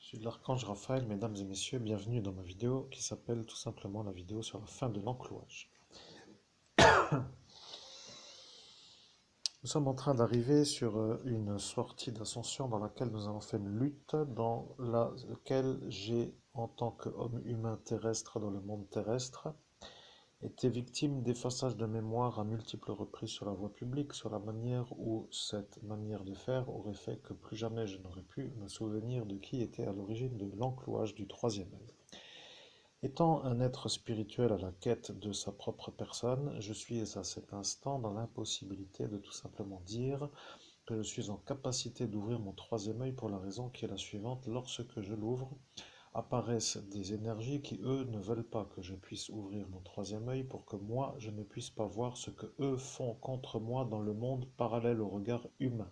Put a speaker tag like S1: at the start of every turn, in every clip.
S1: Je suis l'archange Raphaël, mesdames et messieurs, bienvenue dans ma vidéo qui s'appelle tout simplement la vidéo sur la fin de l'enclouage. Nous sommes en train d'arriver sur une sortie d'ascension dans laquelle nous avons fait une lutte dans laquelle j'ai, en tant qu'homme humain terrestre dans le monde terrestre, été victime d'effaçage de mémoire à multiples reprises sur la voie publique, sur la manière où cette manière de faire aurait fait que plus jamais je n'aurais pu me souvenir de qui était à l'origine de l'enclouage du troisième œil. Étant un être spirituel à la quête de sa propre personne, je suis à cet instant dans l'impossibilité de tout simplement dire que je suis en capacité d'ouvrir mon troisième œil pour la raison qui est la suivante. Lorsque je l'ouvre, apparaissent des énergies qui, eux, ne veulent pas que je puisse ouvrir mon troisième œil pour que moi, je ne puisse pas voir ce que eux font contre moi dans le monde parallèle au regard humain.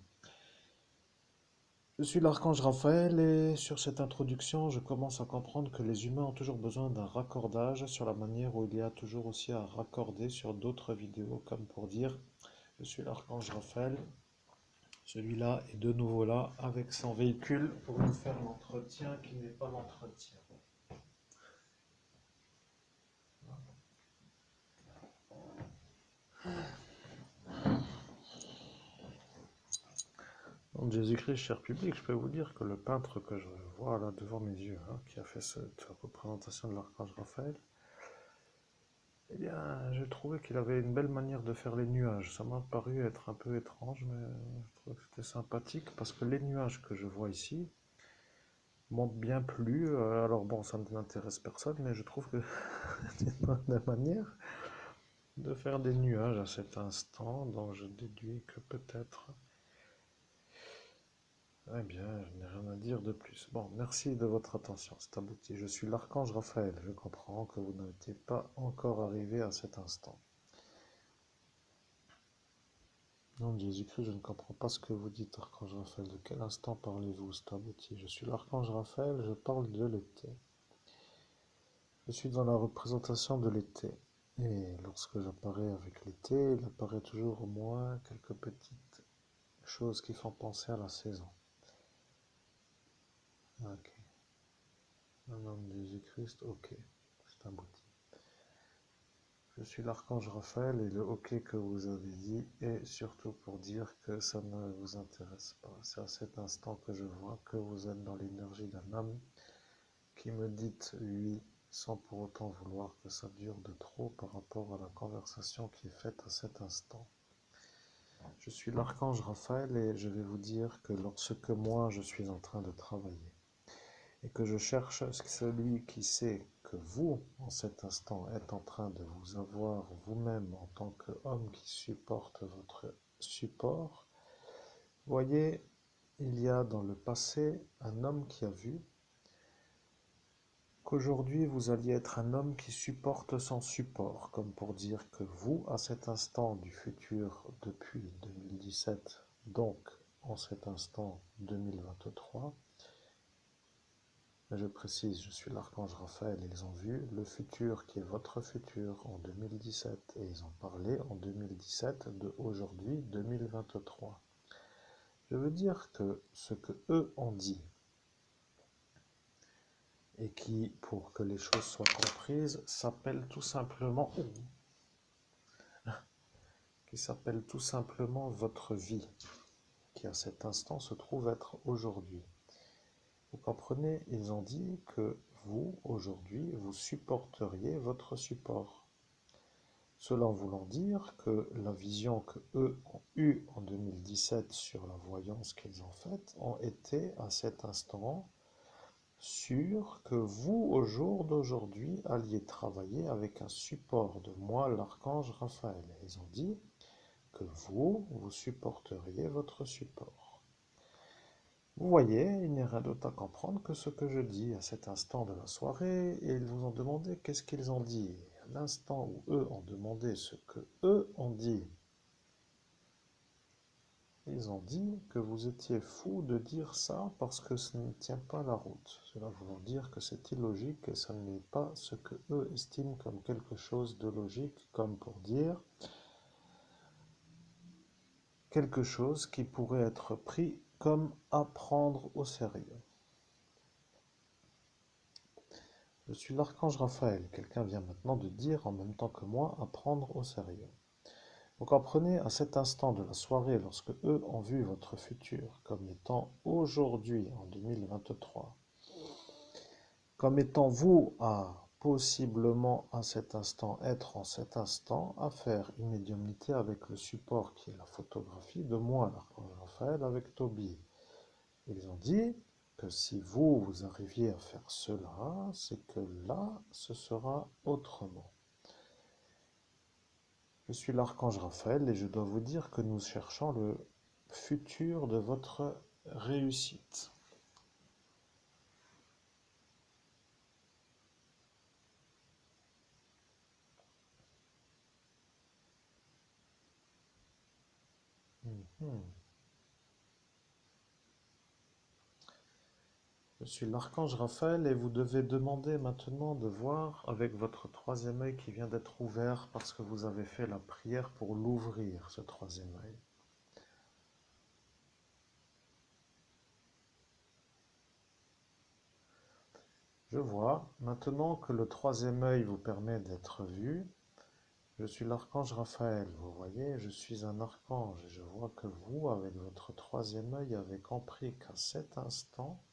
S1: Je suis l'archange Raphaël et sur cette introduction, je commence à comprendre que les humains ont toujours besoin d'un raccordage sur la manière où il y a toujours aussi à raccorder sur d'autres vidéos, comme pour dire je suis l'archange Raphaël, celui-là est de nouveau là avec son véhicule pour nous faire l'entretien qui n'est pas l'entretien. En Jésus-Christ, cher public, je peux vous dire que le peintre que je vois là devant mes yeux, qui a fait cette représentation de l'archange Raphaël, eh bien, j'ai trouvé qu'il avait une belle manière de faire les nuages. Ça m'a paru être un peu étrange, mais je trouve que c'était sympathique parce que les nuages que je vois ici m'ont bien plu. Alors bon, ça ne m'intéresse personne, mais je trouve que c'est une bonne manière de faire des nuages à cet instant, dont je déduis que peut-être... Eh bien, je n'ai rien à dire de plus. Bon, merci de votre attention, c'est abouti. Je suis l'archange Raphaël. Je comprends que vous n'êtes pas encore arrivé à cet instant. Nom de Jésus-Christ, je ne comprends pas ce que vous dites, archange Raphaël. De quel instant parlez-vous, c'est abouti? Je suis l'archange Raphaël, je parle de l'été. Je suis dans la représentation de l'été. Et lorsque j'apparais avec l'été, il apparaît toujours au moins quelques petites choses qui font penser à la saison. Ok. Au nom de Jésus-Christ, ok. C'est abouti. Je suis l'archange Raphaël et le ok que vous avez dit est surtout pour dire que ça ne vous intéresse pas. C'est à cet instant que je vois que vous êtes dans l'énergie d'un homme qui me dites oui sans pour autant vouloir que ça dure de trop par rapport à la conversation qui est faite à cet instant. Je suis l'archange Raphaël et je vais vous dire que lorsque moi je suis en train de travailler et que je cherche celui qui sait que vous, en cet instant, êtes en train de vous avoir vous-même en tant qu'homme qui supporte votre support, voyez, il y a dans le passé un homme qui a vu qu'aujourd'hui vous alliez être un homme qui supporte son support, comme pour dire que vous, à cet instant du futur, depuis 2017, donc en cet instant 2023, mais je précise, je suis l'archange Raphaël, ils ont vu le futur qui est votre futur en 2017 et ils ont parlé en 2017 de aujourd'hui 2023. Je veux dire que ce que eux ont dit et qui, pour que les choses soient comprises, s'appelle tout simplement votre vie, qui à cet instant se trouve être aujourd'hui. Vous comprenez, ils ont dit que vous, aujourd'hui, vous supporteriez votre support. Cela voulant dire que la vision que eux ont eue en 2017 sur la voyance qu'ils ont faite ont été à cet instant sûrs que vous, au jour d'aujourd'hui, alliez travailler avec un support de moi, l'archange Raphaël. Ils ont dit que vous, vous supporteriez votre support. Vous voyez, il n'y a rien d'autre à comprendre que ce que je dis à cet instant de la soirée, et ils vous ont demandé qu'est-ce qu'ils ont dit. À l'instant où eux ont demandé ce que eux ont dit, ils ont dit que vous étiez fou de dire ça parce que ça ne tient pas la route. Cela voulant dire que c'est illogique et ça n'est pas ce que eux estiment comme quelque chose de logique, comme pour dire quelque chose qui pourrait être pris comme à prendre au sérieux. Je suis l'archange Raphaël. Quelqu'un vient maintenant de dire en même temps que moi à prendre au sérieux. Vous comprenez à cet instant de la soirée, lorsque eux ont vu votre futur comme étant aujourd'hui, en 2023, comme étant vous à possiblement à cet instant, être en cet instant, à faire une médiumnité avec le support qui est la photographie de moi, l'archange Raphaël, avec Toby. Ils ont dit que si vous, vous arriviez à faire cela, c'est que là, ce sera autrement. Je suis l'archange Raphaël et je dois vous dire que nous cherchons le futur de votre réussite. Mhm. Je suis l'archange Raphaël et vous devez demander maintenant de voir avec votre troisième œil qui vient d'être ouvert parce que vous avez fait la prière pour l'ouvrir, ce troisième œil. Je vois maintenant que le troisième œil vous permet d'être vu. Je suis l'archange Raphaël, vous voyez, je suis un archange et je vois que vous, avec votre troisième œil, avez compris qu'à cet instant,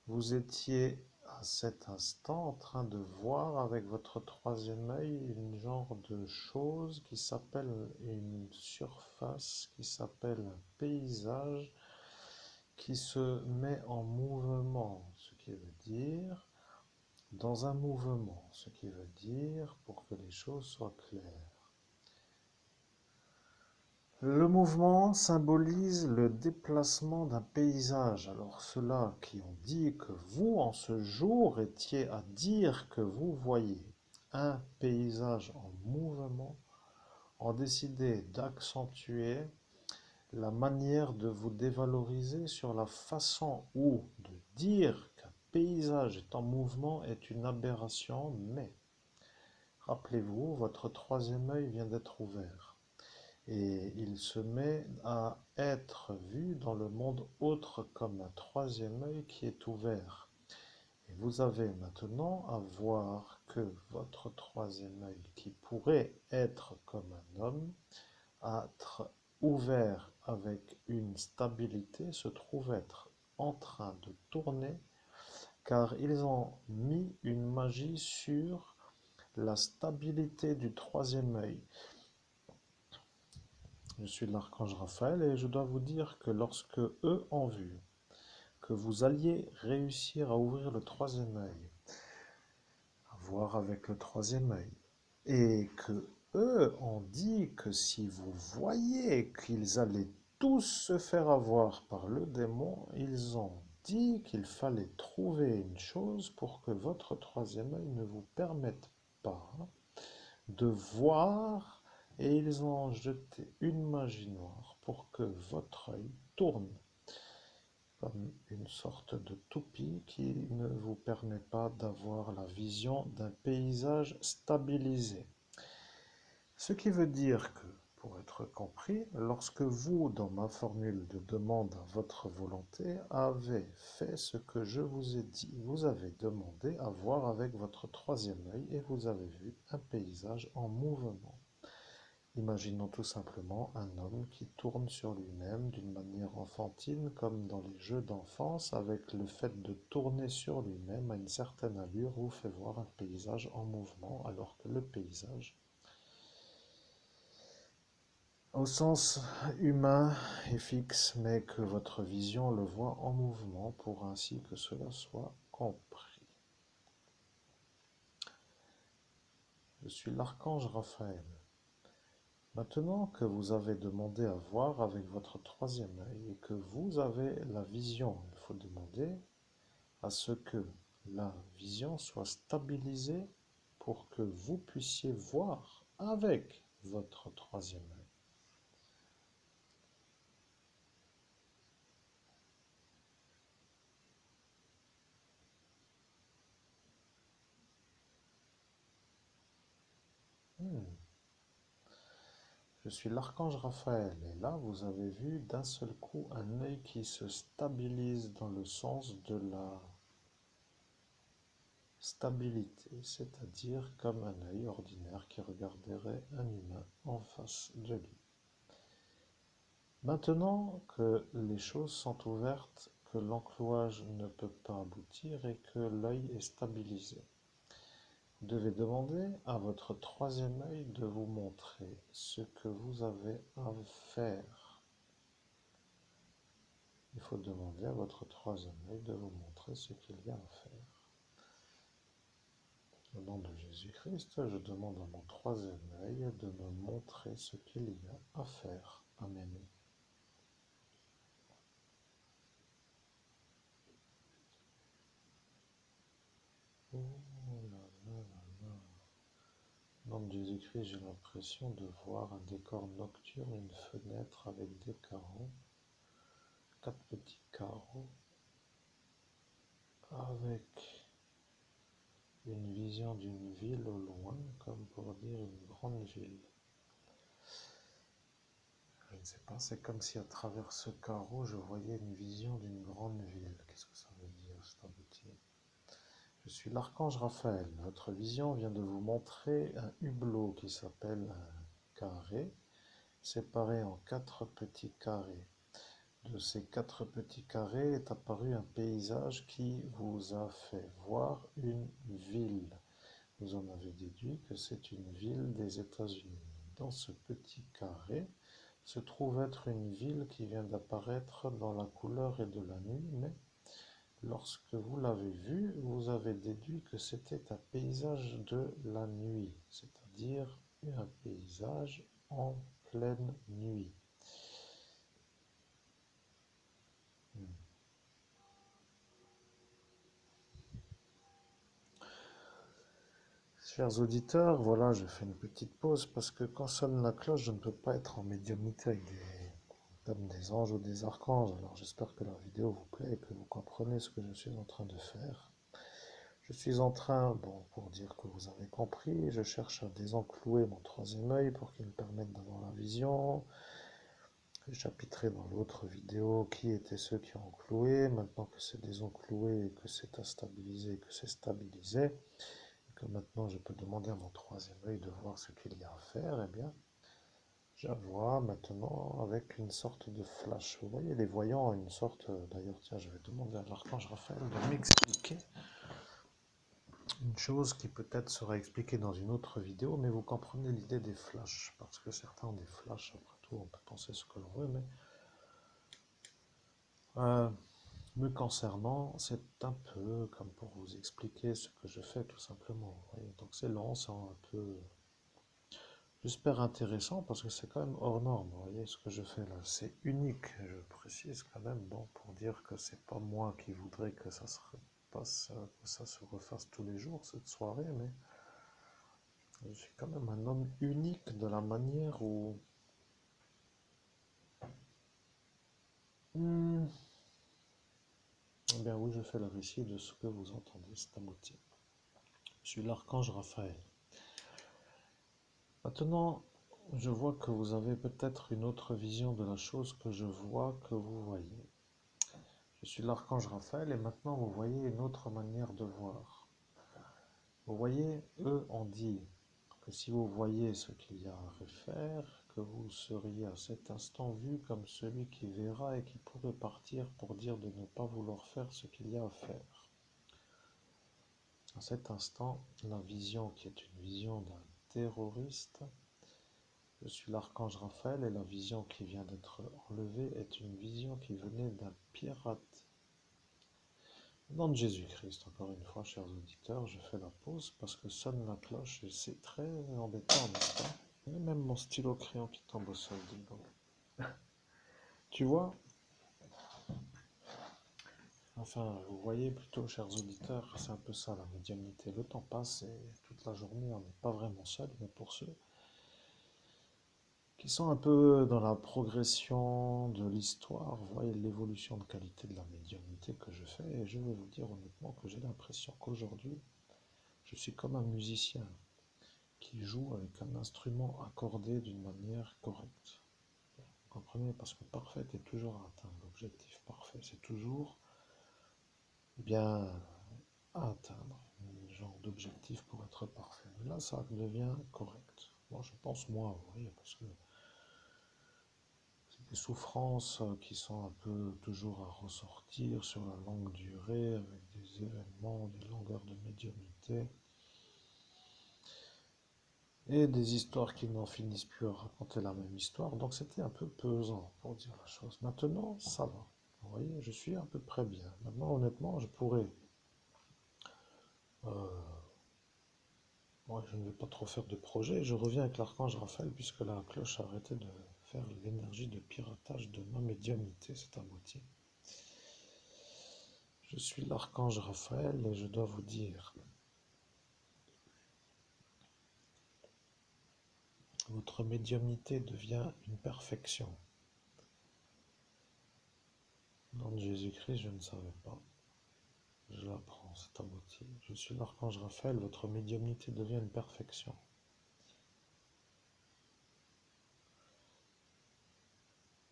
S1: vous étiez à cet instant en train de voir avec votre troisième œil une genre de chose qui s'appelle une surface, qui s'appelle un paysage qui se met en mouvement, ce qui veut dire dans un mouvement, ce qui veut dire, pour que les choses soient claires, le mouvement symbolise le déplacement d'un paysage. Alors ceux-là qui ont dit que vous, en ce jour, étiez à dire que vous voyez un paysage en mouvement, ont décidé d'accentuer la manière de vous dévaloriser sur la façon où de dire qu'un paysage est en mouvement est une aberration, mais rappelez-vous, votre troisième œil vient d'être ouvert. Et il se met à être vu dans le monde autre comme un troisième œil qui est ouvert. Et vous avez maintenant à voir que votre troisième œil, qui pourrait être comme un homme, être ouvert avec une stabilité, se trouve être en train de tourner, car ils ont mis une magie sur la stabilité du troisième œil. Je suis l'archange Raphaël et je dois vous dire que lorsque eux ont vu que vous alliez réussir à ouvrir le troisième œil, à voir avec le troisième œil, et que eux ont dit que si vous voyez qu'ils allaient tous se faire avoir par le démon, ils ont dit qu'il fallait trouver une chose pour que votre troisième œil ne vous permette pas de voir, et ils ont jeté une magie noire pour que votre œil tourne comme une sorte de toupie qui ne vous permet pas d'avoir la vision d'un paysage stabilisé. Ce qui veut dire que, pour être compris, lorsque vous, dans ma formule de demande à votre volonté, avez fait ce que je vous ai dit, vous avez demandé à voir avec votre troisième œil et vous avez vu un paysage en mouvement. Imaginons tout simplement un homme qui tourne sur lui-même d'une manière enfantine, comme dans les jeux d'enfance, avec le fait de tourner sur lui-même à une certaine allure vous fait voir un paysage en mouvement, alors que le paysage, au sens humain, est fixe, mais que votre vision le voit en mouvement pour ainsi que cela soit compris. Je suis l'archange Raphaël. Maintenant que vous avez demandé à voir avec votre troisième œil et que vous avez la vision, il faut demander à ce que la vision soit stabilisée pour que vous puissiez voir avec votre troisième œil. Je suis l'archange Raphaël et là vous avez vu d'un seul coup un œil qui se stabilise dans le sens de la stabilité, c'est-à-dire comme un œil ordinaire qui regarderait un humain en face de lui. Maintenant que les choses sont ouvertes, que l'enclouage ne peut pas aboutir et que l'œil est stabilisé, vous devez demander à votre troisième œil de vous montrer ce que vous avez à faire. Il faut demander à votre troisième œil de vous montrer ce qu'il y a à faire. Au nom de Jésus-Christ, je demande à mon troisième œil de me montrer ce qu'il y a à faire. Amen. Oh là là là là. Au nom de Jésus-Christ, j'ai l'impression de voir un décor nocturne, une fenêtre avec des carreaux, 4 petits carreaux, avec une vision d'une ville au loin, comme pour dire une grande ville. Je ne sais pas, c'est comme si à travers ce carreau, je voyais une vision d'une grande ville. Qu'est-ce que ça veut dire, cet abouti? Je suis l'archange Raphaël. Votre vision vient de vous montrer un hublot qui s'appelle un carré, séparé en 4 petits carrés. De ces 4 petits carrés est apparu un paysage qui vous a fait voir une ville. Vous en avez déduit que c'est une ville des États-Unis. Dans ce petit carré se trouve être une ville qui vient d'apparaître dans la couleur et de la nuit, mais lorsque vous l'avez vue, vous avez déduit que c'était un paysage de la nuit, c'est-à-dire un paysage en pleine nuit. Chers auditeurs, voilà, je fais une petite pause parce que quand sonne la cloche, je ne peux pas être en médiumnité avec des anges ou des archanges. Alors j'espère que la vidéo vous plaît et que vous comprenez ce que je suis en train de faire. Je suis en train, bon, pour dire que vous avez compris, je cherche à désenclouer mon troisième œil pour qu'il me permette d'avoir la vision. J'ai chapitré dans l'autre vidéo qui étaient ceux qui ont cloué. Maintenant que c'est désencloué et que c'est stabilisé et que c'est stabilisé, et que maintenant je peux demander à mon troisième œil de voir ce qu'il y a à faire, eh bien, je vois maintenant avec une sorte de flash. Vous voyez, les voyants ont une sorte. D'ailleurs, tiens, je vais demander à l'archange Raphaël de m'expliquer une chose qui peut-être sera expliquée dans une autre vidéo, mais vous comprenez l'idée des flashs, parce que certains ont des flashs, après tout, on peut penser ce que l'on veut, mais euh, me concernant, c'est un peu comme pour vous expliquer ce que je fais, tout simplement. Vous voyez. Donc c'est lent, c'est un peu, j'espère intéressant, parce que c'est quand même hors norme. Vous voyez, ce que je fais là, c'est unique, je précise quand même, bon, pour dire que c'est pas moi qui voudrais que ça se repasse, que ça se refasse tous les jours, cette soirée, mais je suis quand même un homme unique de la manière où... Hmm, eh bien oui, je fais le récit de ce que vous entendez, c'est abouti. Je suis l'archange Raphaël. Maintenant, je vois que vous avez peut-être une autre vision de la chose que je vois que vous voyez. Je suis l'archange Raphaël et maintenant vous voyez une autre manière de voir. Vous voyez, eux ont dit que si vous voyez ce qu'il y a à refaire, que vous seriez à cet instant vu comme celui qui verra et qui pourrait partir pour dire de ne pas vouloir faire ce qu'il y a à faire. À cet instant, la vision qui est une vision d'un terroriste, je suis l'archange Raphaël et la vision qui vient d'être enlevée est une vision qui venait d'un pirate. Au nom de Jésus-Christ, encore une fois, chers auditeurs, je fais la pause parce que sonne la cloche et c'est très embêtant, n'est-ce pas? Il y a même mon stylo crayon qui tombe au sol, dis donc. Tu vois, enfin, vous voyez plutôt, chers auditeurs, c'est un peu ça la médiumnité. Le temps passe et toute la journée, on n'est pas vraiment seul, mais pour ceux qui sont un peu dans la progression de l'histoire, vous voyez l'évolution de qualité de la médiumnité que je fais, et je vais vous dire honnêtement que j'ai l'impression qu'aujourd'hui, je suis comme un musicien qui joue avec un instrument accordé d'une manière correcte. Vous comprenez? Parce que parfait est toujours à atteindre. L'objectif parfait, c'est toujours bien à atteindre. un genre d'objectif pour être parfait. Mais là, ça devient correct. Moi, je pense moi, vous voyez, parce que c'est des souffrances qui sont un peu toujours à ressortir sur la longue durée, avec des événements, des longueurs de médiumnité, et des histoires qui n'en finissent plus à raconter la même histoire. Donc c'était un peu pesant, pour dire la chose. Maintenant, ça va. Vous voyez, je suis à peu près bien. Maintenant, honnêtement, je pourrais... moi, je ne vais pas trop faire de projet. Je reviens avec l'archange Raphaël, puisque la cloche a arrêté de faire l'énergie de piratage de ma médiumnité, c'est à moitié. Je suis l'archange Raphaël et je dois vous dire, votre médiumnité devient une perfection. Au nom de Jésus-Christ, je ne savais pas. Je l'apprends, c'est à moitié. Je suis l'archange Raphaël, votre médiumnité devient une perfection.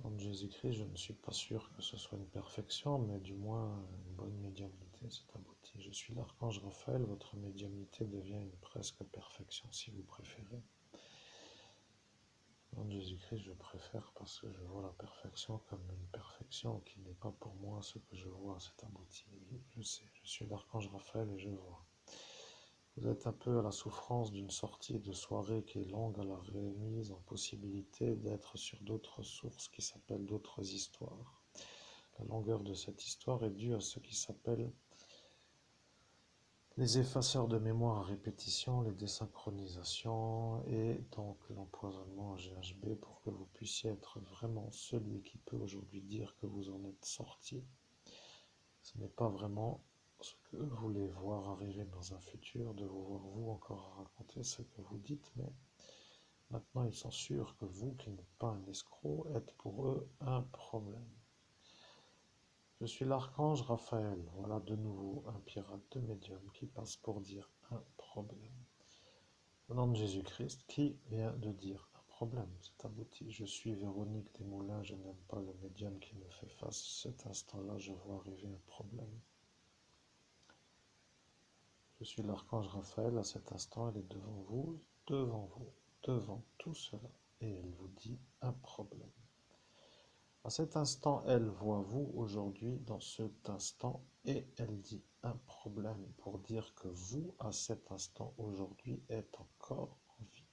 S1: Au nom de Jésus-Christ, je ne suis pas sûr que ce soit une perfection, mais du moins une bonne médiumnité, c'est abouti. Je suis l'archange Raphaël, votre médiumnité devient une presque perfection, si vous préférez. Au nom de Jésus-Christ, je préfère parce que je vois la perfection comme une perfection qui n'est pas pour moi ce que je vois, c'est abouti. Oui, je sais, je suis l'archange Raphaël et je vois. Vous êtes un peu à la souffrance d'une sortie de soirée qui est longue à la remise en possibilité d'être sur d'autres sources qui s'appellent d'autres histoires. La longueur de cette histoire est due à ce qui s'appelle les effaceurs de mémoire à répétition, les désynchronisations et donc l'empoisonnement en GHB pour que vous puissiez être vraiment celui qui peut aujourd'hui dire que vous en êtes sorti. Ce n'est pas vraiment ce que vous voulez voir arriver dans un futur, de vous voir vous encore à raconter ce que vous dites, mais maintenant ils sont sûrs que vous, qui n'êtes pas un escroc, êtes pour eux un problème. Je suis l'archange Raphaël, voilà de nouveau un pirate de médium qui passe pour dire un problème. Au nom de Jésus-Christ, qui vient de dire un problème, c'est abouti. Je suis Véronique Desmoulins, je n'aime pas le médium qui me fait face. Cet instant-là, je vois arriver un problème. Je suis l'archange Raphaël, à cet instant, elle est devant vous, devant tout cela, et elle vous dit un problème. À cet instant, elle voit vous aujourd'hui dans cet instant, et elle dit un problème pour dire que vous, à cet instant aujourd'hui, êtes encore en vie.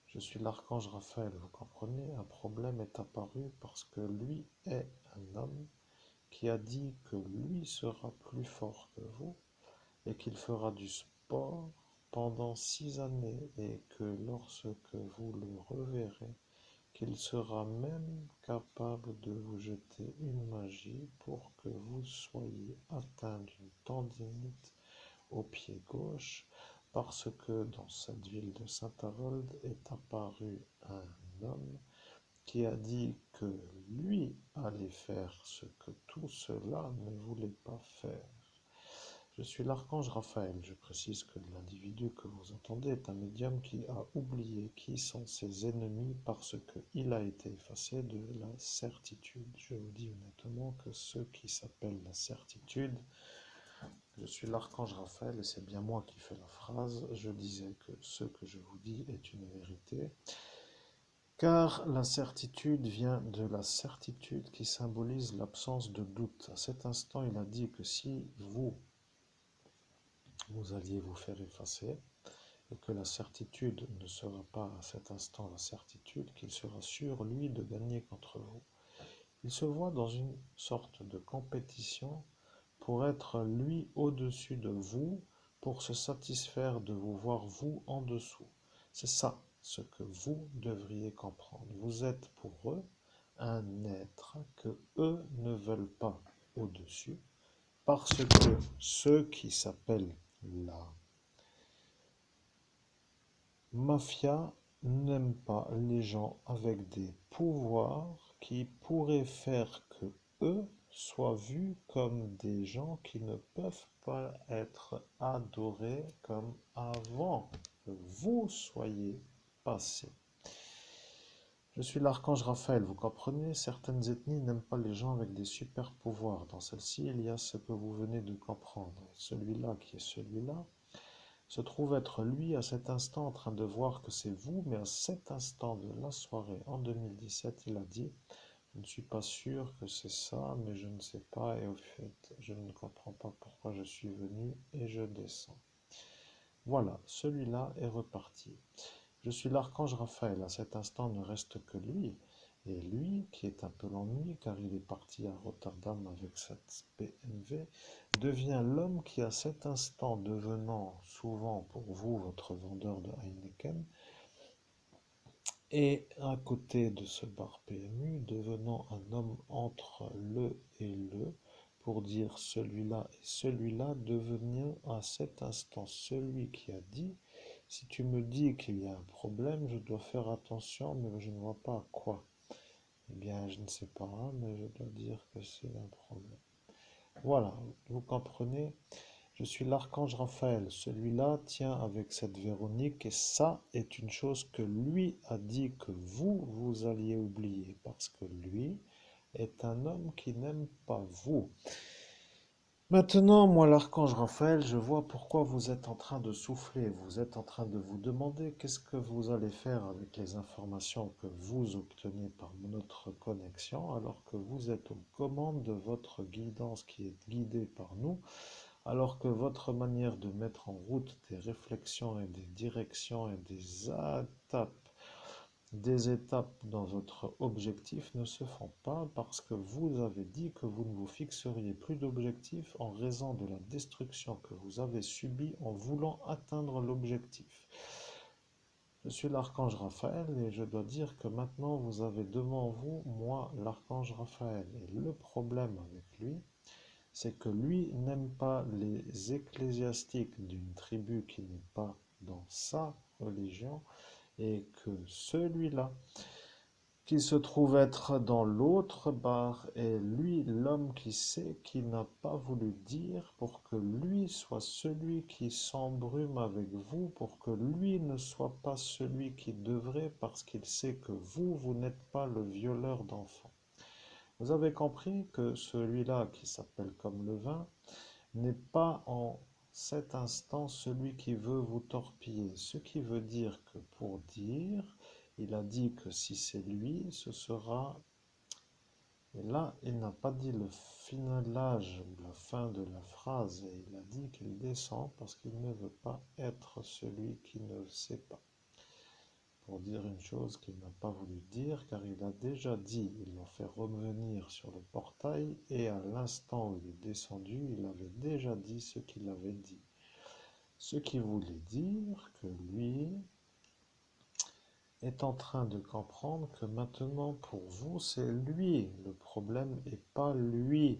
S1: Je suis l'archange Raphaël, vous comprenez, un problème est apparu parce que lui est un homme qui a dit que lui sera plus fort que vous, et qu'il fera du sport pendant 6 années et que lorsque vous le reverrez, qu'il sera même capable de vous jeter une magie pour que vous soyez atteint d'une tendinite au pied gauche, parce que dans cette ville de Saint-Avold est apparu un homme qui a dit que lui allait faire ce que tout cela ne voulait pas faire. Je suis l'archange Raphaël. Je précise que l'individu que vous entendez est un médium qui a oublié qui sont ses ennemis parce qu'il a été effacé de la certitude. Je vous dis honnêtement que ce qui s'appelle la certitude, je suis l'archange Raphaël et c'est bien moi qui fais la phrase. Je disais que ce que je vous dis est une vérité. Car la certitude vient de la certitude qui symbolise l'absence de doute. À cet instant, il a dit que si vous alliez vous faire effacer, et que la certitude ne sera pas à cet instant la certitude, qu'il sera sûr, lui, de gagner contre vous. Il se voit dans une sorte de compétition pour être, lui, au-dessus de vous, pour se satisfaire de vous voir, vous, en dessous. C'est ça ce que vous devriez comprendre. Vous êtes pour eux un être que eux ne veulent pas au-dessus, parce que ceux qui s'appellent la mafia n'aime pas les gens avec des pouvoirs qui pourraient faire que eux soient vus comme des gens qui ne peuvent pas être adorés comme avant que vous soyez passé. Je suis l'archange Raphaël, vous comprenez? Certaines ethnies n'aiment pas les gens avec des super pouvoirs. Dans celle-ci, il y a ce que vous venez de comprendre. Celui-là qui est celui-là se trouve être lui à cet instant en train de voir que c'est vous, mais à cet instant de la soirée, en 2017, il a dit, je ne suis pas sûr que c'est ça, mais je ne sais pas, et au fait, je ne comprends pas pourquoi je suis venu, et je descends. Voilà, celui-là est reparti. Je suis l'archange Raphaël, à cet instant ne reste que lui, et lui, qui est un peu l'ennui, car il est parti à Rotterdam avec cette PMV, devient l'homme qui, à cet instant, devenant souvent pour vous votre vendeur de Heineken, et à côté de ce bar PMU, devenant un homme entre le et le, pour dire celui-là et celui-là, devenant à cet instant celui qui a dit, si tu me dis qu'il y a un problème, je dois faire attention, mais je ne vois pas à quoi. Eh bien, je ne sais pas, mais je dois dire que c'est un problème. Voilà, vous comprenez? Je suis l'archange Raphaël. Celui-là tient avec cette Véronique et ça est une chose que lui a dit que vous alliez oublier parce que lui est un homme qui n'aime pas vous. Maintenant, moi, l'archange Raphaël, je vois pourquoi vous êtes en train de souffler. Vous êtes en train de vous demander qu'est-ce que vous allez faire avec les informations que vous obtenez par notre connexion alors que vous êtes aux commandes de votre guidance qui est guidée par nous alors que votre manière de mettre en route des réflexions et des directions et des étapes dans votre objectif ne se font pas parce que vous avez dit que vous ne vous fixeriez plus d'objectif en raison de la destruction que vous avez subie en voulant atteindre l'objectif. Je suis l'archange Raphaël et je dois dire que maintenant vous avez devant vous, moi, l'archange Raphaël. Et le problème avec lui, c'est que lui n'aime pas les ecclésiastiques d'une tribu qui n'est pas dans sa religion et que celui-là qui se trouve être dans l'autre bar est lui l'homme qui sait, qui n'a pas voulu dire pour que lui soit celui qui s'embrume avec vous, pour que lui ne soit pas celui qui devrait parce qu'il sait que vous n'êtes pas le violeur d'enfants. Vous avez compris que celui-là qui s'appelle comme le vin n'est pas en cet instant celui qui veut vous torpiller. Ce qui veut dire que pour dire, il a dit que si c'est lui, ce sera... Et là, il n'a pas dit le finalage ou la fin de la phrase, et il a dit qu'il descend parce qu'il ne veut pas être celui qui ne sait pas. Pour dire une chose qu'il n'a pas voulu dire, car il a déjà dit, ils l'ont fait revenir sur le portail, et à l'instant où il est descendu, il avait déjà dit ce qu'il avait dit. Ce qui voulait dire que lui est en train de comprendre que maintenant pour vous c'est lui le problème et pas lui.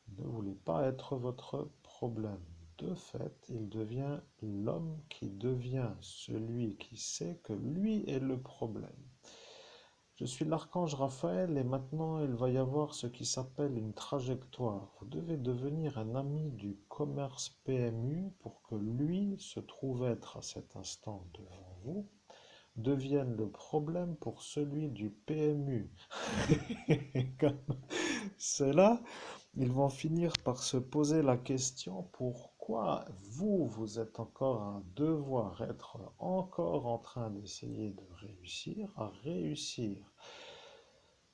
S1: Il ne voulait pas être votre problème. De fait, il devient l'homme qui devient celui qui sait que lui est le problème. Je suis l'archange Raphaël et maintenant il va y avoir ce qui s'appelle une trajectoire. Vous devez devenir un ami du commerce PMU pour que lui se trouve être à cet instant devant vous devienne le problème pour celui du PMU. Comme cela, ils vont finir par se poser la question pourquoi vous êtes encore à devoir être encore en train d'essayer de réussir à réussir.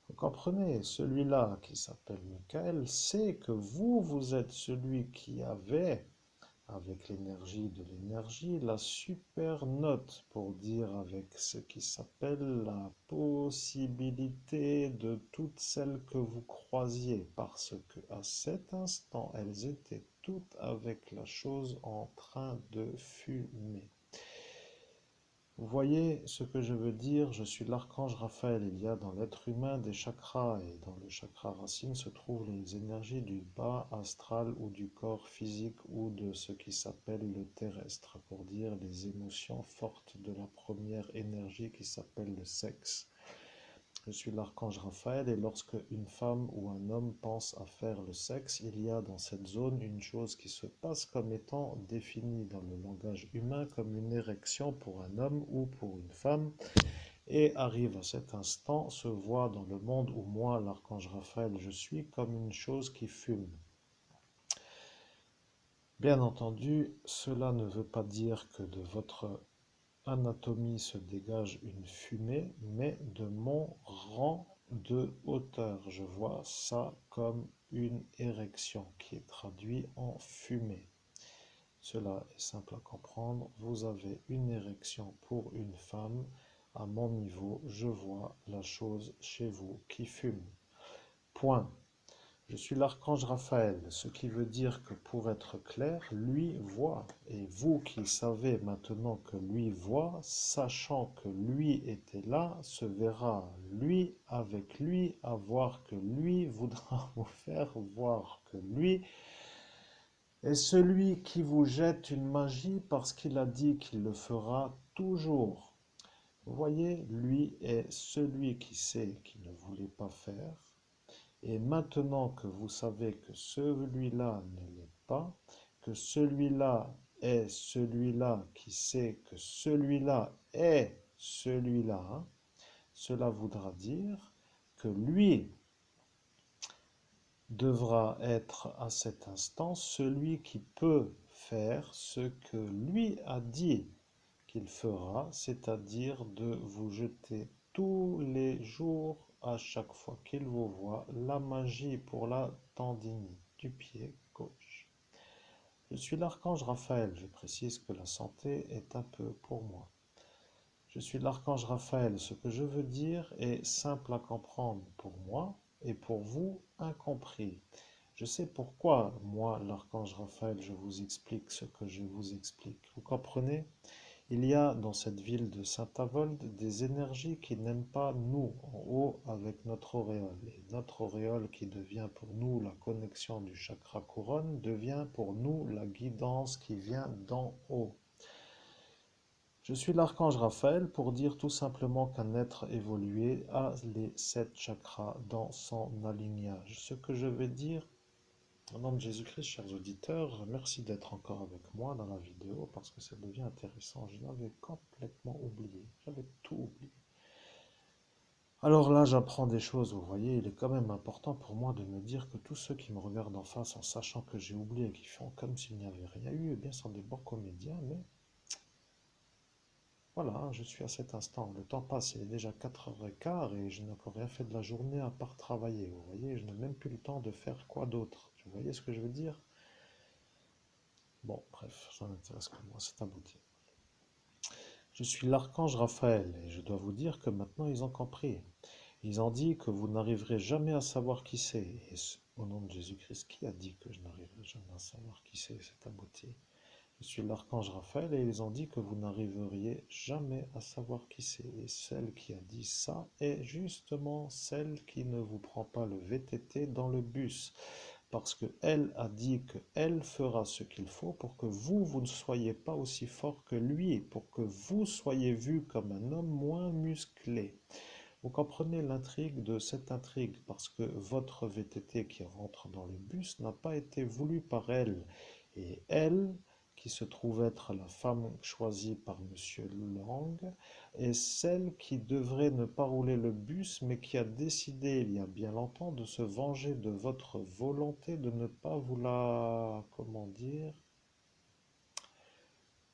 S1: Vous comprenez, celui-là qui s'appelle Michael sait que vous êtes celui qui avait, avec l'énergie de l'énergie, la super note pour dire avec ce qui s'appelle la possibilité de toutes celles que vous croisiez, parce que à cet instant, elles étaient toutes avec la chose en train de fumer. Vous voyez ce que je veux dire? Je suis l'archange Raphaël. Il y a dans l'être humain des chakras et dans le chakra racine se trouvent les énergies du bas astral ou du corps physique ou de ce qui s'appelle le terrestre, pour dire les émotions fortes de la première énergie qui s'appelle le sexe. Je suis l'archange Raphaël et lorsque une femme ou un homme pense à faire le sexe, il y a dans cette zone une chose qui se passe comme étant définie dans le langage humain comme une érection pour un homme ou pour une femme. et arrive à cet instant, se voit dans le monde où moi, l'archange Raphaël, je suis comme une chose qui fume. Bien entendu, cela ne veut pas dire que de votre anatomie se dégage une fumée, mais de mon rang de hauteur. Je vois ça comme une érection qui est traduite en fumée. Cela est simple à comprendre. Vous avez une érection pour une femme. À mon niveau, je vois la chose chez vous qui fume. Point. Je suis l'archange Raphaël, ce qui veut dire que pour être clair, lui voit. Et vous qui savez maintenant que lui voit, sachant que lui était là, se verra lui avec lui, à voir que lui voudra vous faire voir que lui est celui qui vous jette une magie parce qu'il a dit qu'il le fera toujours. Vous voyez, lui est celui qui sait qu'il ne voulait pas faire. Et maintenant que vous savez que celui-là ne l'est pas, que celui-là est celui-là qui sait que celui-là est celui-là, cela voudra dire que lui devra être à cet instant celui qui peut faire ce que lui a dit qu'il fera, c'est-à-dire de vous jeter tous les jours, à chaque fois qu'il vous voit, la magie pour la tendinite du pied gauche. Je suis l'archange Raphaël, je précise que la santé est un peu pour moi. Je suis l'archange Raphaël, ce que je veux dire est simple à comprendre pour moi et pour vous incompris. Je sais pourquoi, moi, l'archange Raphaël, je vous explique ce que je vous explique. Vous comprenez? Il y a dans cette ville de Saint-Avold des énergies qui n'aiment pas nous en haut avec notre auréole. Et notre auréole qui devient pour nous la connexion du chakra couronne devient pour nous la guidance qui vient d'en haut. Je suis l'archange Raphaël pour dire tout simplement qu'un être évolué a les 7 chakras dans son alignage. Ce que je vais dire au nom de Jésus-Christ, chers auditeurs, merci d'être encore avec moi dans la vidéo parce que ça devient intéressant. Je l'avais complètement oublié. J'avais tout oublié. Alors là, j'apprends des choses, vous voyez. Il est quand même important pour moi de me dire que tous ceux qui me regardent en face en sachant que j'ai oublié et qui font comme s'il n'y avait rien eu, eh bien, sont des bons comédiens. Mais voilà, je suis à cet instant. Le temps passe, il est déjà 4h15 et je n'ai encore rien fait de la journée à part travailler. Vous voyez, je n'ai même plus le temps de faire quoi d'autre. Vous voyez ce que je veux dire? Bon, bref, ça n'intéresse que moi, c'est abouti. Je suis l'archange Raphaël et je dois vous dire que maintenant ils ont compris. Ils ont dit que vous n'arriverez jamais à savoir qui c'est. Et au nom de Jésus-Christ, qui a dit que je n'arriverai jamais à savoir qui c'est? C'est abouti. Je suis l'archange Raphaël et ils ont dit que vous n'arriveriez jamais à savoir qui c'est. Et celle qui a dit ça est justement celle qui ne vous prend pas le VTT dans le bus. Parce qu'elle a dit qu'elle fera ce qu'il faut pour que vous ne soyez pas aussi fort que lui, pour que vous soyez vu comme un homme moins musclé. Vous comprenez l'intrigue de cette intrigue, parce que votre VTT qui rentre dans le bus n'a pas été voulu par elle. Et elle, qui se trouve être la femme choisie par Monsieur Lang, est celle qui devrait ne pas rouler le bus, mais qui a décidé il y a bien longtemps de se venger de votre volonté de ne pas vous la, comment dire,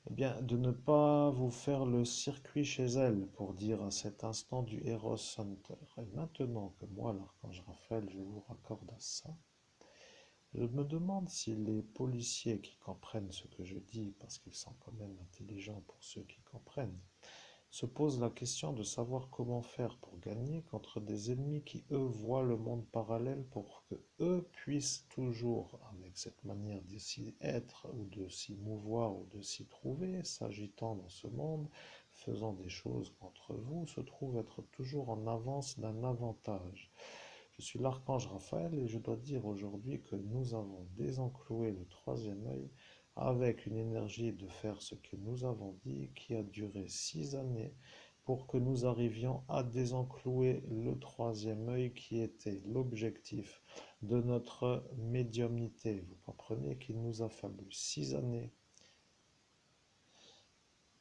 S1: eh bien, de ne pas vous faire le circuit chez elle, pour dire à cet instant du Eros Center. Et maintenant que moi, l'archange Raphaël, je vous raccorde à ça, je me demande si les policiers qui comprennent ce que je dis, parce qu'ils sont quand même intelligents pour ceux qui comprennent, se posent la question de savoir comment faire pour gagner contre des ennemis qui, eux, voient le monde parallèle pour que eux puissent toujours, avec cette manière de s'y être ou de s'y mouvoir ou de s'y trouver, s'agitant dans ce monde, faisant des choses contre vous, se trouvent être toujours en avance d'un avantage. Je suis l'archange Raphaël et je dois dire aujourd'hui que nous avons désencloué le troisième œil avec une énergie de faire ce que nous avons dit qui a duré 6 années pour que nous arrivions à désenclouer le troisième œil qui était l'objectif de notre médiumnité. Vous comprenez qu'il nous a fallu 6 années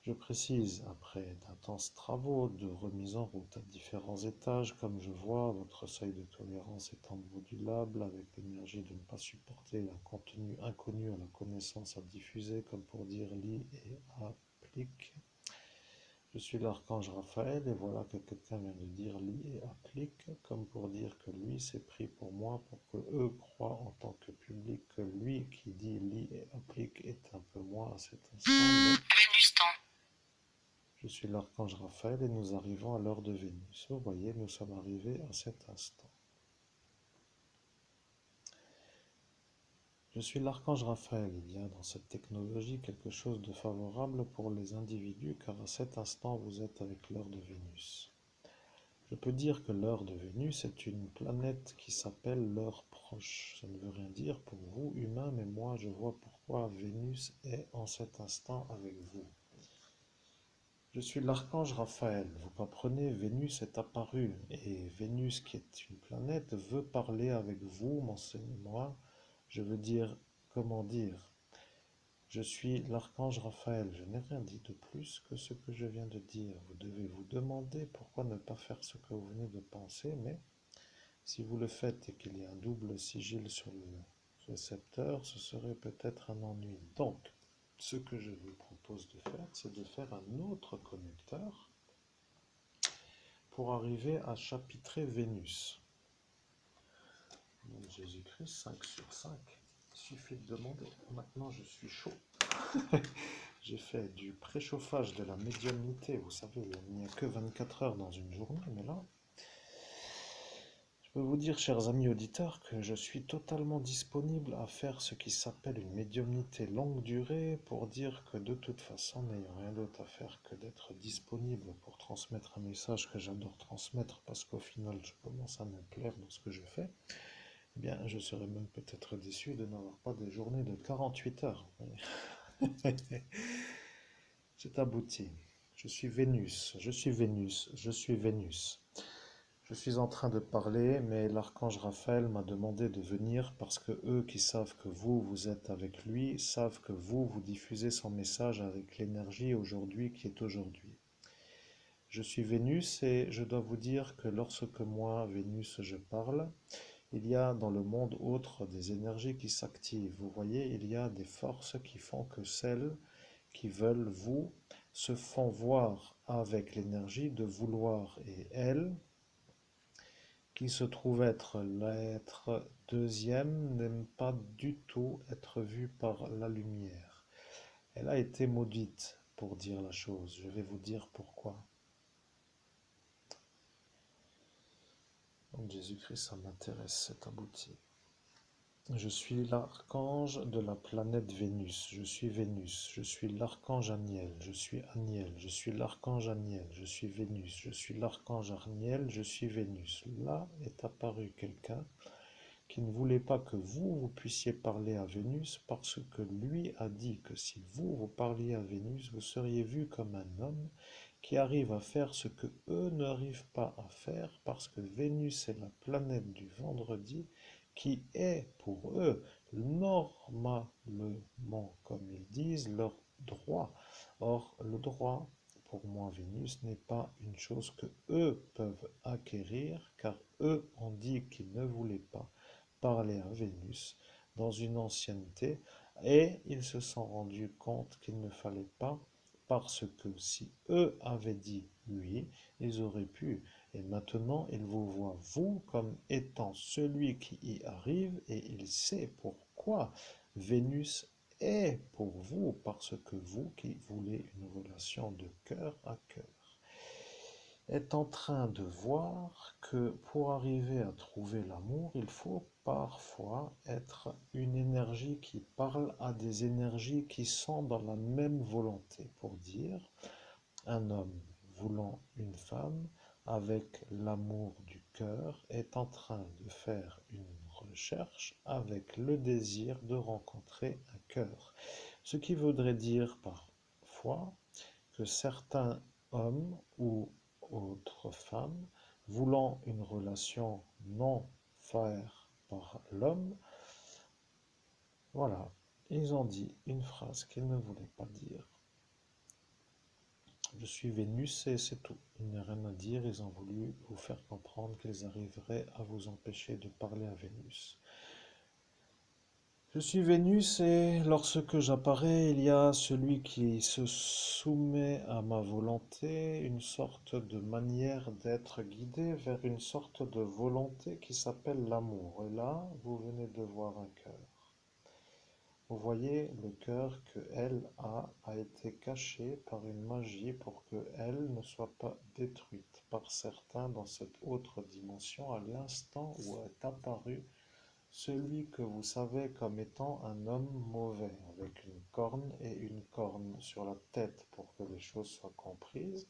S1: Je précise, après d'intenses travaux de remise en route à différents étages, comme je vois, votre seuil de tolérance étant modulable avec l'énergie de ne pas supporter un contenu inconnu à la connaissance à diffuser, comme pour dire lit et applique. Je suis l'archange Raphaël et voilà que quelqu'un vient de dire lit et applique, comme pour dire que lui s'est pris pour moi pour que eux croient en tant que public que lui qui dit lit et applique est un peu moi à cet instant. Je suis l'archange Raphaël et nous arrivons à l'heure de Vénus. Vous voyez, nous sommes arrivés à cet instant. Je suis l'archange Raphaël. Il y a dans cette technologie quelque chose de favorable pour les individus car à cet instant vous êtes avec l'heure de Vénus. Je peux dire que l'heure de Vénus est une planète qui s'appelle l'heure proche. Ça ne veut rien dire pour vous, humains, mais moi je vois pourquoi Vénus est en cet instant avec vous. Je suis l'archange Raphaël. Vous comprenez, Vénus est apparue. Et Vénus, qui est une planète, veut parler avec vous, monseigneur. Je veux dire, comment dire? Je suis l'archange Raphaël. Je n'ai rien dit de plus que ce que je viens de dire. Vous devez vous demander pourquoi ne pas faire ce que vous venez de penser, mais si vous le faites et qu'il y a un double sigil sur le récepteur, ce serait peut-être un ennui. Donc, ce que je vous propose de faire, c'est de faire un autre connecteur pour arriver à chapitrer Vénus. Donc Jésus-Christ, 5 sur 5. Il suffit de demander. Maintenant, je suis chaud. J'ai fait du préchauffage de la médiumnité. Vous savez, il n'y a que 24 heures dans une journée, mais là, je peux vous dire, chers amis auditeurs, que je suis totalement disponible à faire ce qui s'appelle une médiumnité longue durée pour dire que de toute façon, n'ayant rien d'autre à faire que d'être disponible pour transmettre un message que j'adore transmettre parce qu'au final, je commence à me plaire dans ce que je fais, eh bien, je serais même peut-être déçu de n'avoir pas des journées de 48 heures. C'est abouti. Je suis Vénus, je suis Vénus, je suis Vénus. Je suis en train de parler, mais l'archange Raphaël m'a demandé de venir parce que eux qui savent que vous êtes avec lui, savent que vous diffusez son message avec l'énergie aujourd'hui qui est aujourd'hui. Je suis Vénus et je dois vous dire que lorsque moi, Vénus, je parle, il y a dans le monde autre des énergies qui s'activent. Vous voyez, il y a des forces qui font que celles qui veulent vous se font voir avec l'énergie de vouloir et elles, qui se trouve être l'être deuxième, n'aime pas du tout être vue par la lumière. Elle a été maudite pour dire la chose. Je vais vous dire pourquoi. Donc Jésus-Christ, ça m'intéresse, c'est abouti. Je suis l'archange de la planète Vénus. Je suis Vénus. Je suis l'archange Aniel. Je suis Aniel. Je suis l'archange Aniel. Je suis Vénus. Je suis l'archange Aniel. Je suis Vénus. Là est apparu quelqu'un qui ne voulait pas que vous puissiez parler à Vénus parce que lui a dit que si vous parliez à Vénus, vous seriez vu comme un homme qui arrive à faire ce que eux n'arrivent pas à faire parce que Vénus est la planète du vendredi qui est pour eux normalement, comme ils disent, leur droit. Or, le droit, pour moi, Vénus n'est pas une chose que eux peuvent acquérir car eux ont dit qu'ils ne voulaient pas parler à Vénus dans une ancienneté et ils se sont rendus compte qu'il ne fallait pas parce que si eux avaient dit oui, ils auraient pu. Et maintenant, ils vous voient, vous, comme étant celui qui y arrive et il sait pourquoi Vénus est pour vous, parce que vous qui voulez une relation de cœur à cœur est en train de voir que pour arriver à trouver l'amour, il faut parfois être une énergie qui parle à des énergies qui sont dans la même volonté. Pour dire, un homme voulant une femme avec l'amour du cœur est en train de faire une recherche avec le désir de rencontrer un cœur. Ce qui voudrait dire parfois que certains hommes ou autres femmes, voulant une relation non faite par l'homme, voilà, ils ont dit une phrase qu'ils ne voulaient pas dire. Je suis Vénus et c'est tout. Il n'y a rien à dire, ils ont voulu vous faire comprendre qu'ils arriveraient à vous empêcher de parler à Vénus. Je suis Vénus et lorsque j'apparais, il y a celui qui se soumet à ma volonté, une sorte de manière d'être guidé vers une sorte de volonté qui s'appelle l'amour. Et là, vous venez de voir un cœur. Vous voyez, le cœur qu'elle a été caché par une magie pour qu'elle ne soit pas détruite par certains dans cette autre dimension à l'instant où est apparu celui que vous savez comme étant un homme mauvais, avec une corne et une corne sur la tête pour que les choses soient comprises.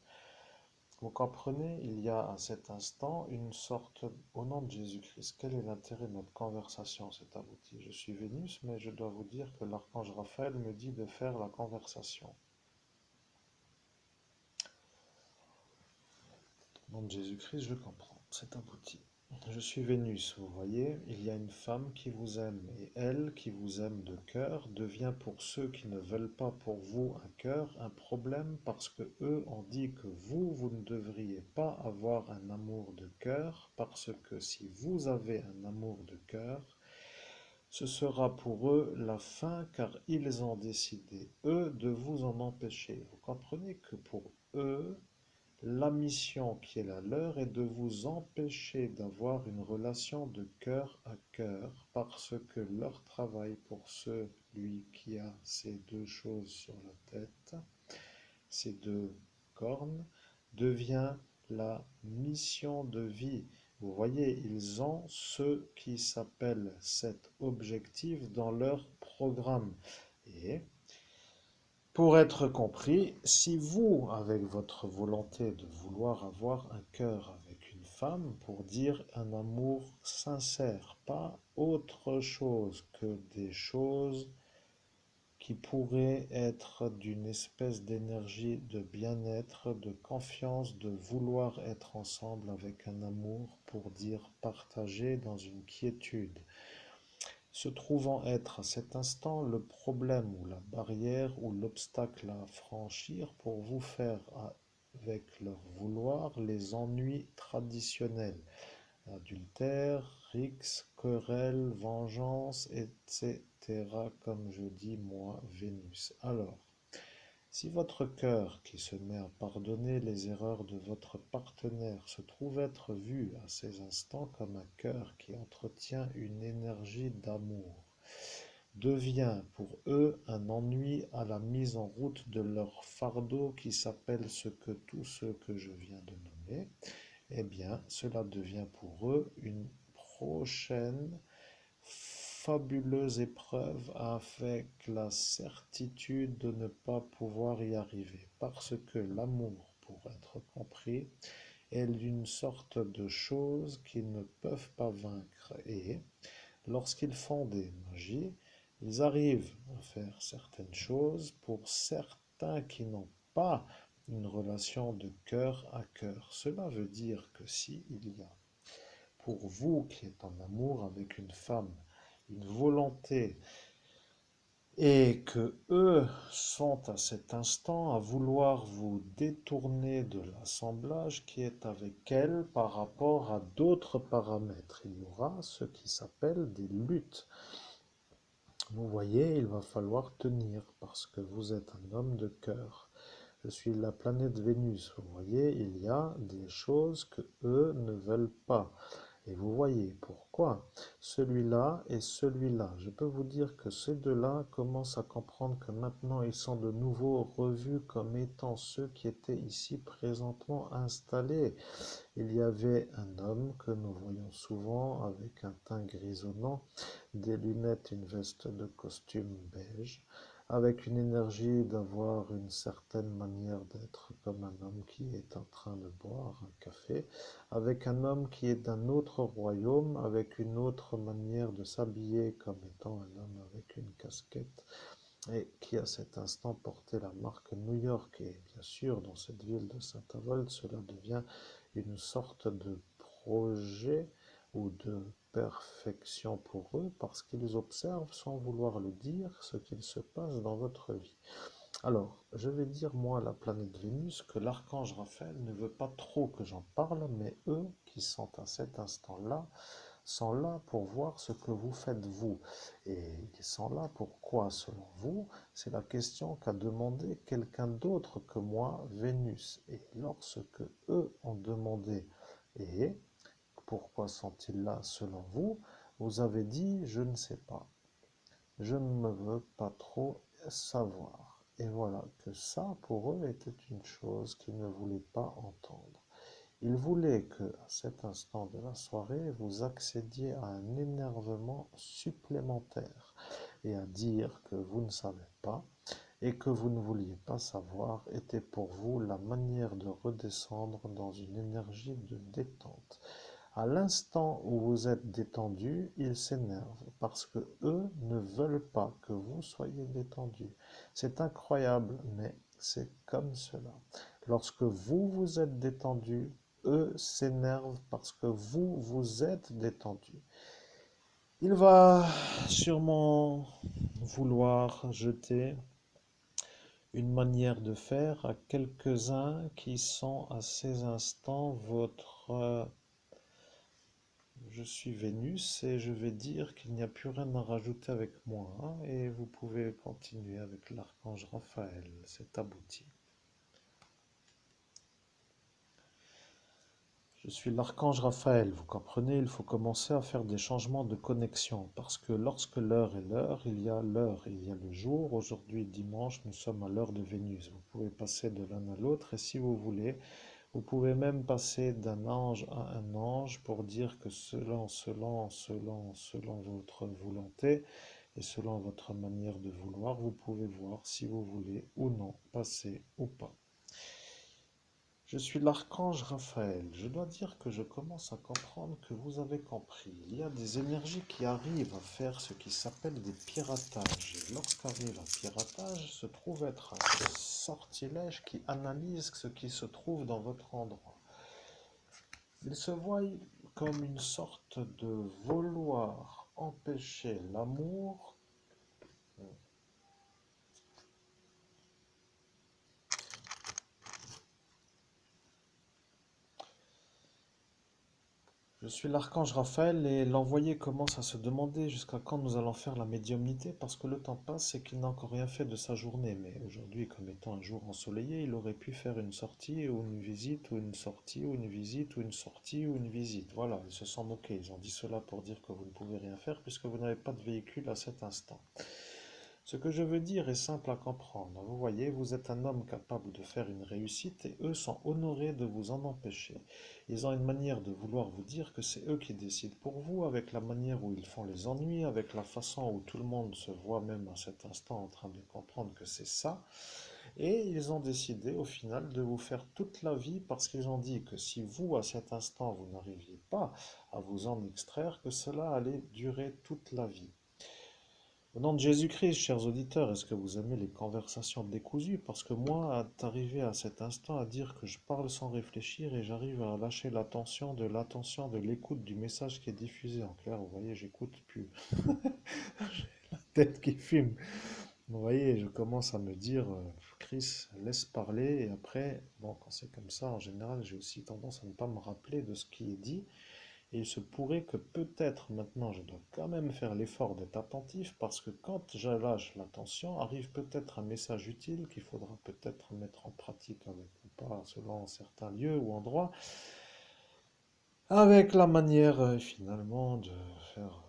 S1: Vous comprenez, il y a à cet instant une sorte, au nom de Jésus-Christ, quel est l'intérêt de notre conversation, c'est abouti. Je suis Vénus, mais je dois vous dire que l'archange Raphaël me dit de faire la conversation. Au nom de Jésus-Christ, je comprends, c'est abouti. Je suis Vénus, vous voyez, il y a une femme qui vous aime, et elle qui vous aime de cœur devient pour ceux qui ne veulent pas pour vous un cœur un problème parce que eux ont dit que vous ne devriez pas avoir un amour de cœur parce que si vous avez un amour de cœur, ce sera pour eux la fin car ils ont décidé, eux, de vous en empêcher. Vous comprenez que pour eux, la mission qui est la leur est de vous empêcher d'avoir une relation de cœur à cœur parce que leur travail pour celui qui a ces deux choses sur la tête, ces deux cornes, devient la mission de vie. Vous voyez, ils ont ce qui s'appelle cet objectif dans leur programme. Et pour être compris, si vous, avec votre volonté de vouloir avoir un cœur avec une femme, pour dire un amour sincère, pas autre chose que des choses qui pourraient être d'une espèce d'énergie de bien-être, de confiance, de vouloir être ensemble avec un amour, pour dire partager dans une quiétude se trouvant être à cet instant le problème ou la barrière ou l'obstacle à franchir pour vous faire, avec leur vouloir, les ennuis traditionnels, adultère, rix, querelle, vengeance, etc., comme je dis moi, Vénus. Alors, si votre cœur, qui se met à pardonner les erreurs de votre partenaire, se trouve être vu à ces instants comme un cœur qui entretient une énergie d'amour, devient pour eux un ennui à la mise en route de leur fardeau qui s'appelle tout ce que je viens de nommer, eh bien, cela devient pour eux une prochaine fabuleuse épreuve avec la certitude de ne pas pouvoir y arriver, parce que l'amour, pour être compris, est une sorte de choses qu'ils ne peuvent pas vaincre, et lorsqu'ils font des magies, ils arrivent à faire certaines choses pour certains qui n'ont pas une relation de cœur à cœur. Cela veut dire que si il y a pour vous qui êtes en amour avec une femme, une volonté, et que eux sont à cet instant à vouloir vous détourner de l'assemblage qui est avec elle par rapport à d'autres paramètres. Il y aura ce qui s'appelle des luttes. Vous voyez, il va falloir tenir parce que vous êtes un homme de cœur. Je suis la planète Vénus. Vous voyez, il y a des choses que eux ne veulent pas. Et vous voyez pourquoi celui-là et celui-là. Je peux vous dire que ces deux-là commencent à comprendre que maintenant ils sont de nouveau revus comme étant ceux qui étaient ici présentement installés. Il y avait un homme que nous voyons souvent avec un teint grisonnant, des lunettes, une veste de costume beige, avec une énergie d'avoir une certaine manière d'être comme un homme qui est en train de boire un café, avec un homme qui est d'un autre royaume, avec une autre manière de s'habiller comme étant un homme avec une casquette, et qui à cet instant portait la marque New York. Et bien sûr, dans cette ville de Saint-Avold, cela devient une sorte de projet ou de perfection pour eux, parce qu'ils observent sans vouloir le dire ce qu'il se passe dans votre vie. Alors, je vais dire, moi, à la planète Vénus, que l'archange Raphaël ne veut pas trop que j'en parle, mais eux, qui sont à cet instant-là, sont là pour voir ce que vous faites vous. Et ils sont là pourquoi, selon vous? C'est la question qu'a demandé quelqu'un d'autre que moi, Vénus. Et lorsque eux ont demandé, et pourquoi sont-ils là selon vous? Vous avez dit, je ne sais pas. Je ne veux pas trop savoir. Et voilà que ça, pour eux, était une chose qu'ils ne voulaient pas entendre. Ils voulaient que, à cet instant de la soirée, vous accédiez à un énervement supplémentaire et à dire que vous ne savez pas et que vous ne vouliez pas savoir était pour vous la manière de redescendre dans une énergie de détente. À l'instant où vous êtes détendu, ils s'énervent parce que eux ne veulent pas que vous soyez détendu. C'est incroyable, mais c'est comme cela. Lorsque vous vous êtes détendu, eux s'énervent parce que vous vous êtes détendu. Il va sûrement vouloir jeter une manière de faire à quelques-uns qui sont à ces instants votre je suis Vénus et je vais dire qu'il n'y a plus rien à rajouter avec moi, hein, et vous pouvez continuer avec l'archange Raphaël, c'est abouti. Je suis l'archange Raphaël, vous comprenez, il faut commencer à faire des changements de connexion, parce que lorsque l'heure est l'heure, il y a le jour. Aujourd'hui, dimanche, nous sommes à l'heure de Vénus. Vous pouvez passer de l'un à l'autre, et si vous voulez, vous pouvez même passer d'un ange à un ange pour dire que selon votre volonté et selon votre manière de vouloir, vous pouvez voir si vous voulez ou non passer ou pas. Je suis l'archange Raphaël. Je dois dire que je commence à comprendre que vous avez compris. Il y a des énergies qui arrivent à faire ce qui s'appelle des piratages. Et lorsqu'arrive un piratage, se trouve être un sortilège qui analyse ce qui se trouve dans votre endroit. Il se voit comme une sorte de vouloir empêcher l'amour. Je suis l'archange Raphaël et l'envoyé commence à se demander jusqu'à quand nous allons faire la médiumnité parce que le temps passe et qu'il n'a encore rien fait de sa journée. Mais aujourd'hui, comme étant un jour ensoleillé, il aurait pu faire une sortie ou une visite ou une sortie ou une visite ou une sortie ou une visite. Voilà, ils se sont moqués. Ils ont dit cela pour dire que vous ne pouvez rien faire puisque vous n'avez pas de véhicule à cet instant. Ce que je veux dire est simple à comprendre. Vous voyez, vous êtes un homme capable de faire une réussite et eux sont honorés de vous en empêcher. Ils ont une manière de vouloir vous dire que c'est eux qui décident pour vous, avec la manière où ils font les ennuis, avec la façon où tout le monde se voit même à cet instant en train de comprendre que c'est ça. Et ils ont décidé au final de vous faire toute la vie parce qu'ils ont dit que si vous, à cet instant, vous n'arriviez pas à vous en extraire, que cela allait durer toute la vie. Au nom de Jésus-Christ, chers auditeurs, est-ce que vous aimez les conversations décousues? Parce que moi, d'arriver à cet instant à dire que je parle sans réfléchir et j'arrive à lâcher l'attention, de l'écoute du message qui est diffusé. En clair, vous voyez, j'écoute plus. La tête qui fume. Vous voyez, je commence à me dire, Chris, laisse parler. Et après, bon, quand c'est comme ça, en général, j'ai aussi tendance à ne pas me rappeler de ce qui est dit. Et il se pourrait que peut-être maintenant je dois quand même faire l'effort d'être attentif parce que quand je lâche l'attention, arrive peut-être un message utile qu'il faudra peut-être mettre en pratique avec ou pas selon certains lieux ou endroits, avec la manière finalement de faire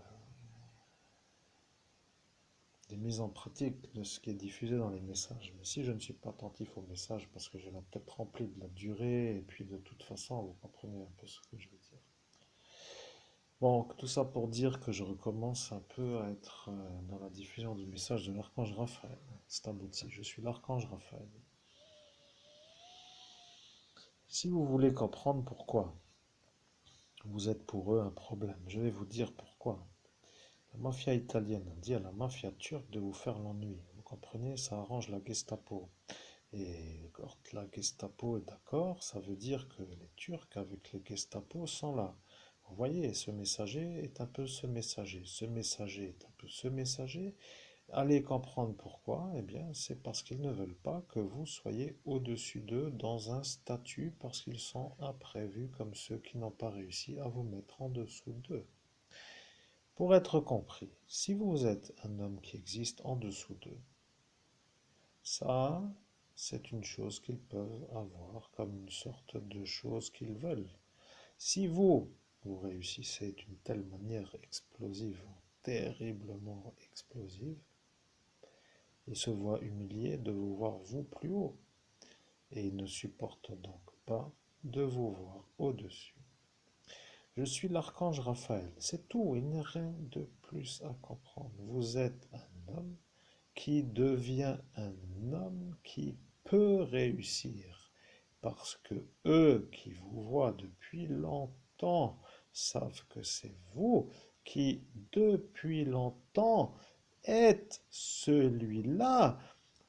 S1: des mises en pratique de ce qui est diffusé dans les messages. Mais si je ne suis pas attentif aux messages parce que j'ai la tête remplie de la durée et puis de toute façon, vous comprenez un peu ce que je veux dire. Bon, tout ça pour dire que je recommence un peu à être dans la diffusion du message de l'archange Raphaël. C'est abouti, je suis l'archange Raphaël. Si vous voulez comprendre pourquoi vous êtes pour eux un problème, je vais vous dire pourquoi. La mafia italienne a dit à la mafia turque de vous faire l'ennui. Vous comprenez, ça arrange la Gestapo. Et quand la Gestapo est d'accord, ça veut dire que les Turcs avec les Gestapo sont là. Vous voyez, ce messager est un peu ce messager, ce messager est un peu ce messager, allez comprendre pourquoi. Eh bien, c'est parce qu'ils ne veulent pas que vous soyez au-dessus d'eux dans un statut, parce qu'ils sont imprévus comme ceux qui n'ont pas réussi à vous mettre en dessous d'eux. Pour être compris, si vous êtes un homme qui existe en dessous d'eux, ça, c'est une chose qu'ils peuvent avoir comme une sorte de chose qu'ils veulent. Si vous réussissez d'une telle manière explosive, terriblement explosive, ils se voient humiliés de vous voir vous plus haut, et ils ne supportent donc pas de vous voir au-dessus. Je suis l'archange Raphaël, c'est tout, il n'y a rien de plus à comprendre. Vous êtes un homme qui devient un homme qui peut réussir. Parce que eux qui vous voient depuis longtemps savent que c'est vous qui, depuis longtemps, êtes celui-là.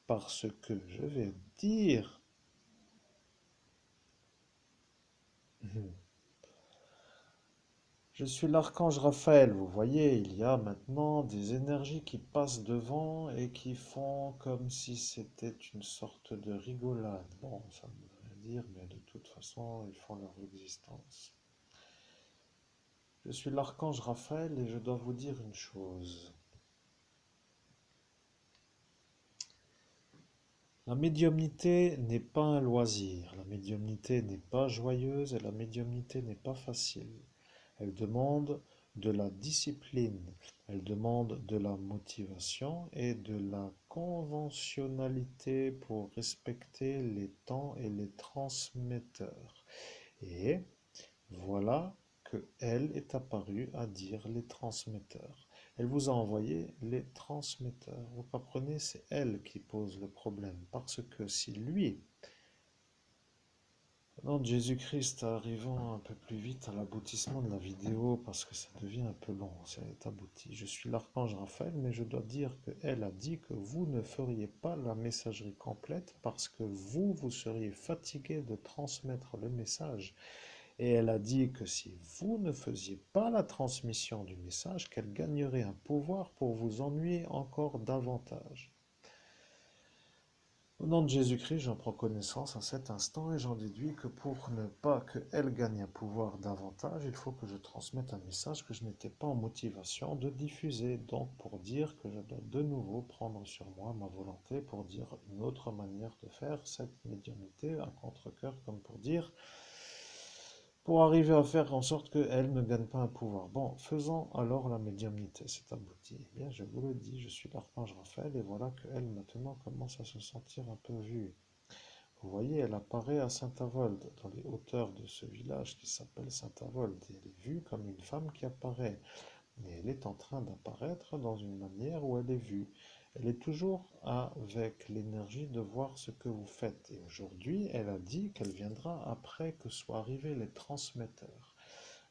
S1: Parce que je vais dire, je suis l'archange Raphaël, vous voyez, il y a maintenant des énergies qui passent devant et qui font comme si c'était une sorte de rigolade. Bon, ça ne veut rien dire, mais de toute façon, ils font leur existence. Je suis l'archange Raphaël et je dois vous dire une chose. La médiumnité n'est pas un loisir, la médiumnité n'est pas joyeuse et la médiumnité n'est pas facile. Elle demande de la discipline, elle demande de la motivation et de la conventionnalité pour respecter les temps et les transmetteurs. Et voilà que elle est apparue à dire les transmetteurs. Elle vous a envoyé les transmetteurs. Vous comprenez, c'est elle qui pose le problème. Parce que si lui, non, Jésus-Christ arrivant un peu plus vite à l'aboutissement de la vidéo, parce que ça devient un peu long, c'est abouti. Je suis l'archange Raphaël, mais je dois dire qu'elle a dit que vous ne feriez pas la messagerie complète parce que vous seriez fatigué de transmettre le message. Et elle a dit que si vous ne faisiez pas la transmission du message, qu'elle gagnerait un pouvoir pour vous ennuyer encore davantage. Au nom de Jésus-Christ, j'en prends connaissance à cet instant et j'en déduis que pour ne pas qu'elle gagne un pouvoir davantage, il faut que je transmette un message que je n'étais pas en motivation de diffuser. Donc pour dire que je dois de nouveau prendre sur moi ma volonté pour dire une autre manière de faire cette médiumnité, un contre-cœur comme pour dire pour arriver à faire en sorte qu'elle ne gagne pas un pouvoir. Bon, faisons alors la médiumnité, c'est abouti. Eh bien, je vous le dis, je suis l'archange Raphaël, et voilà qu'elle maintenant commence à se sentir un peu vue. Vous voyez, elle apparaît à Saint-Avold, dans les hauteurs de ce village qui s'appelle Saint-Avold, et elle est vue comme une femme qui apparaît. Et elle est en train d'apparaître dans une manière où elle est vue. Elle est toujours avec l'énergie de voir ce que vous faites. Et aujourd'hui, elle a dit qu'elle viendra après que soient arrivés les transmetteurs.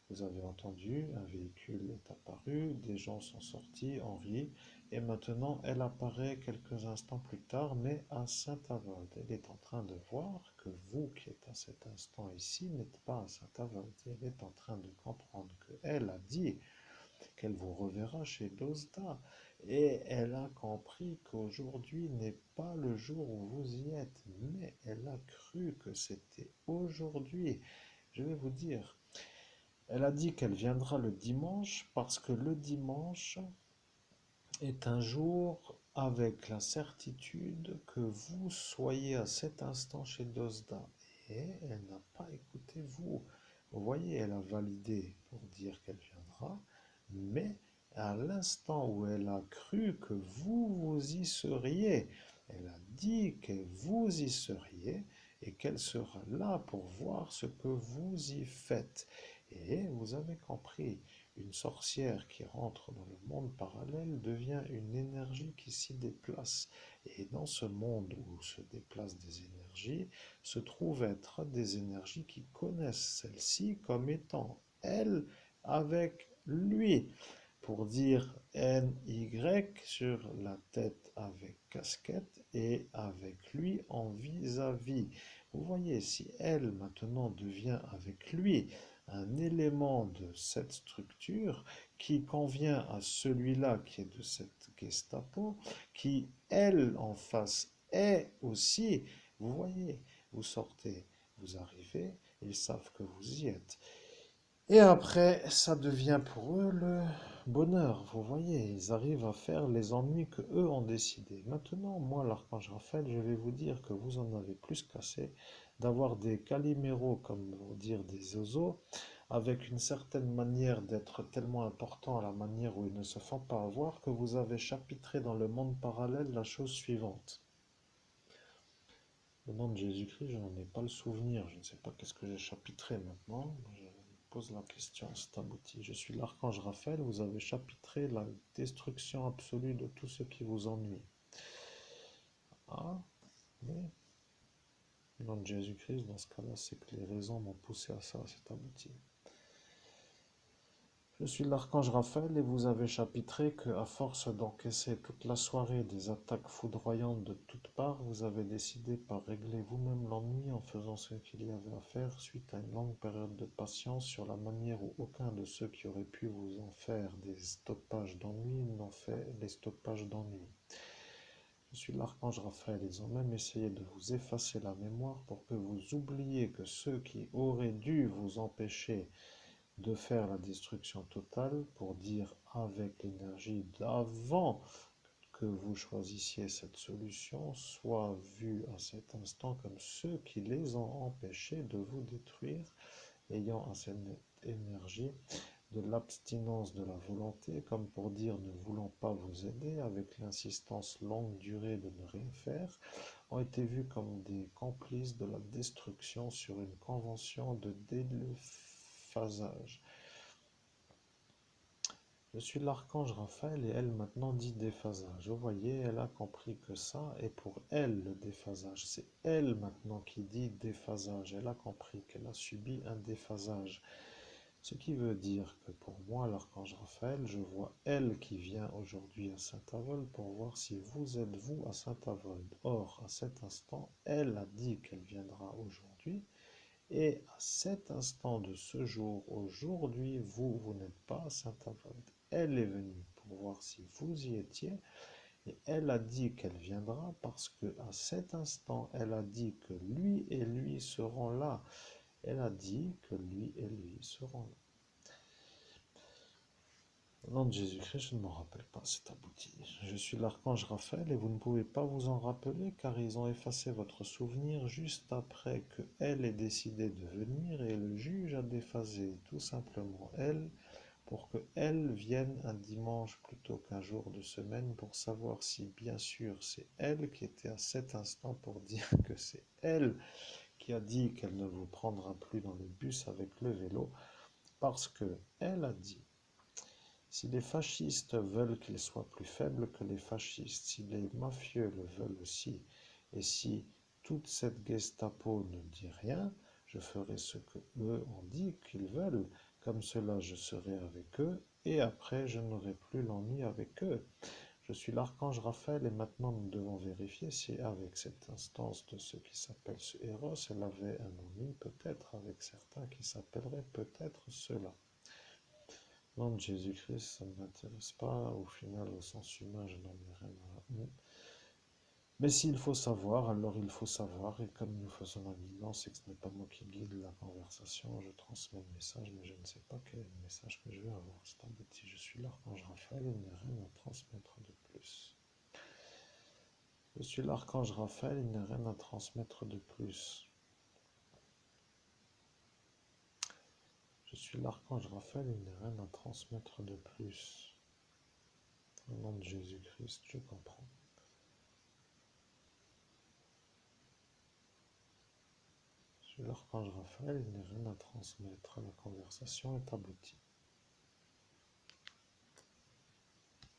S1: Vous avez entendu, un véhicule est apparu, des gens sont sortis, on rit, et maintenant elle apparaît quelques instants plus tard, mais à Saint-Avold. Elle est en train de voir que vous qui êtes à cet instant ici n'êtes pas à Saint-Avold. Elle est en train de comprendre qu'elle a dit qu'elle vous reverra chez Dosda. Et elle a compris qu'aujourd'hui n'est pas le jour où vous y êtes, mais elle a cru que c'était aujourd'hui. Je vais vous dire, elle a dit qu'elle viendra le dimanche parce que le dimanche est un jour avec la certitude que vous soyez à cet instant chez Dosda. Et elle n'a pas écouté vous. Vous voyez, elle a validé pour dire qu'elle viendra, mais à l'instant où elle a cru que vous y seriez, elle a dit que vous y seriez et qu'elle sera là pour voir ce que vous y faites. Et vous avez compris, une sorcière qui rentre dans le monde parallèle devient une énergie qui s'y déplace. Et dans ce monde où se déplacent des énergies, se trouvent être des énergies qui connaissent celle-ci comme étant elle avec lui. Pour dire NY sur la tête avec casquette et avec lui en vis-à-vis. Vous voyez, si elle maintenant devient avec lui, un élément de cette structure qui convient à celui-là qui est de cette Gestapo, qui, elle, en face, est aussi, vous voyez, vous sortez, vous arrivez, ils savent que vous y êtes. Et après, ça devient pour eux le bonheur, vous voyez, ils arrivent à faire les ennuis que eux ont décidé. Maintenant, moi, l'archange Raphaël, je vais vous dire que vous en avez plus qu'assez d'avoir des caliméros, comme pour dire des oiseaux, avec une certaine manière d'être tellement important à la manière où ils ne se font pas avoir, que vous avez chapitré dans le monde parallèle la chose suivante. Le nom de Jésus-Christ, je n'en ai pas le souvenir, je ne sais pas qu'est-ce que j'ai chapitré maintenant. Je pose la question, c'est abouti. Je suis l'archange Raphaël, vous avez chapitré la destruction absolue de tout ce qui vous ennuie. Ah, oui. Le nom de Jésus-Christ, dans ce cas-là, c'est que les raisons m'ont poussé à ça, c'est abouti. Je suis l'archange Raphaël et vous avez chapitré que, à force d'encaisser toute la soirée des attaques foudroyantes de toutes parts, vous avez décidé par régler vous-même l'ennui en faisant ce qu'il y avait à faire suite à une longue période de patience sur la manière où aucun de ceux qui auraient pu vous en faire des stoppages d'ennui n'ont fait les stoppages d'ennui. Je suis l'archange Raphaël, ils ont même essayé de vous effacer la mémoire pour que vous oubliez que ceux qui auraient dû vous empêcher de faire la destruction totale, pour dire avec l'énergie d'avant que vous choisissiez cette solution, soit vus à cet instant comme ceux qui les ont empêchés de vous détruire, ayant à cette énergie de l'abstinence de la volonté, comme pour dire ne voulant pas vous aider, avec l'insistance longue durée de ne rien faire, ont été vus comme des complices de la destruction sur une convention de déphasage. Je suis l'archange Raphaël et elle maintenant dit déphasage. Vous voyez, elle a compris que ça est pour elle le déphasage. C'est elle maintenant qui dit déphasage. Elle a compris qu'elle a subi un déphasage. Ce qui veut dire que pour moi, l'archange Raphaël, je vois elle qui vient aujourd'hui à Saint-Avold pour voir si vous êtes vous à Saint-Avold. Or, à cet instant, elle a dit qu'elle viendra aujourd'hui. Et à cet instant de ce jour, aujourd'hui, vous n'êtes pas à Saint-Avold. Elle est venue pour voir si vous y étiez et elle a dit qu'elle viendra parce que à cet instant, elle a dit que lui et lui seront là. Elle a dit que lui et lui seront là. Au nom de Jésus-Christ, je ne m'en rappelle pas, c'est abouti. Je suis l'archange Raphaël et vous ne pouvez pas vous en rappeler car ils ont effacé votre souvenir juste après que elle ait décidé de venir et le juge a déphasé tout simplement elle pour que elle vienne un dimanche plutôt qu'un jour de semaine pour savoir si bien sûr c'est elle qui était à cet instant pour dire que c'est elle qui a dit qu'elle ne vous prendra plus dans le bus avec le vélo parce que elle a dit si les fascistes veulent qu'ils soient plus faibles que les fascistes, si les mafieux le veulent aussi, et si toute cette Gestapo ne dit rien, je ferai ce que eux ont dit qu'ils veulent. Comme cela, je serai avec eux, et après, je n'aurai plus l'ennui avec eux. Je suis l'archange Raphaël, et maintenant nous devons vérifier si avec cette instance de ce qui s'appelle ce Eros, elle avait un ennui, peut-être avec certains qui s'appelleraient peut-être cela. Nom de Jésus-Christ, ça ne m'intéresse pas. Au final, au sens humain, je n'en ai rien à... Mais s'il faut savoir, alors il faut savoir. Et comme nous faisons la guidance et que ce n'est pas moi qui guide la conversation, je transmets le message, mais je ne sais pas quel est le message que je vais avoir. C'est abouti. Je suis l'archange Raphaël, il n'y a rien à transmettre de plus. Je suis l'archange Raphaël, il n'y a rien à transmettre de plus. Je suis l'archange Raphaël, il n'y a rien à transmettre de plus. Au nom de Jésus-Christ, je comprends. Je suis l'archange Raphaël, il n'y a rien à transmettre. La conversation est aboutie.